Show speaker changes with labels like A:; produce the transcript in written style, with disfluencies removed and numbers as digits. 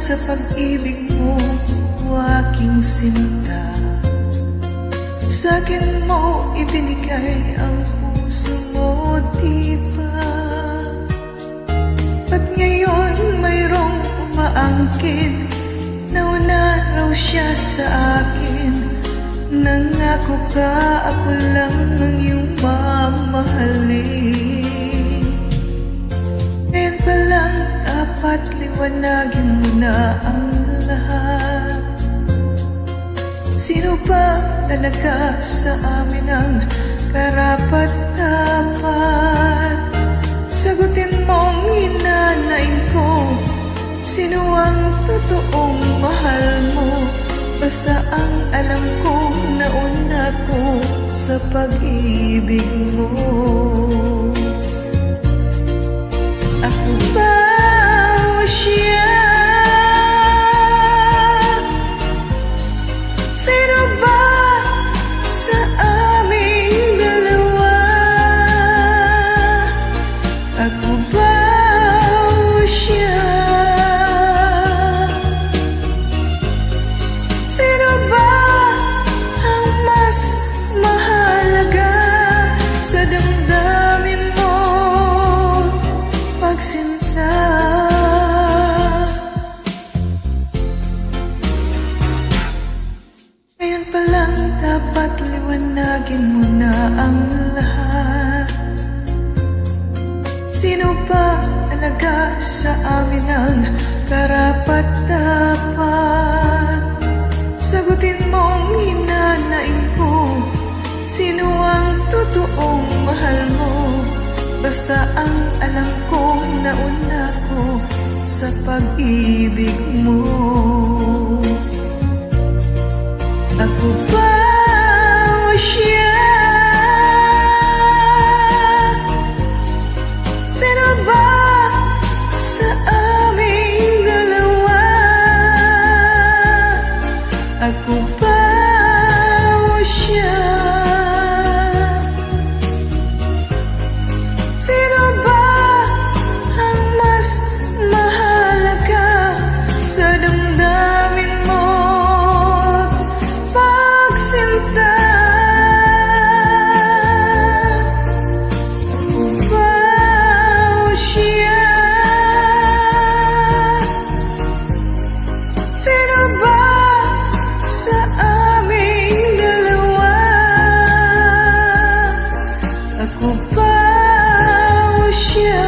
A: sa pag-ibig mo, o aking sinta. Sa'kin mo ibinigay ang puso mo, di ba? Ba't ngayon mayroong umaangkin? Nauna raw siya sa akin. Nangako ka, ako lang ang iyong mamahalin. Ngayon pa lang dapat liwanagin mo na ang lahat. Sino ba talaga sa amin ang karapat-dapat? Sagutin mong hinanain ko, sino ang totoong mahal mo? Basta ang alam ko, nauna ko sa pag-ibig mo. Ako ba o siya? Sino ba sa aming dalawa? Ako ba o siya? Sino ba ang mas mahalaga sa damdamin mo, pagsinta? Ngayon pa lang dapat liwanagin mo na ang lahat. Sino ba talaga sa amin ang karapat-dapat? Sagutin mong hinanain ko, sino ang totoong mahal mo? Basta ang alam ko, nauna ko sa pag-ibig mo. Ako ba o siya? Sino ba sa aming dalawa? Ako ba o siya? Sino ba ang mas mahalaga sa damdamin mo't pagsinta? Ako ba o siya? Sino ba sa aming dalawa? Ako ba o siya?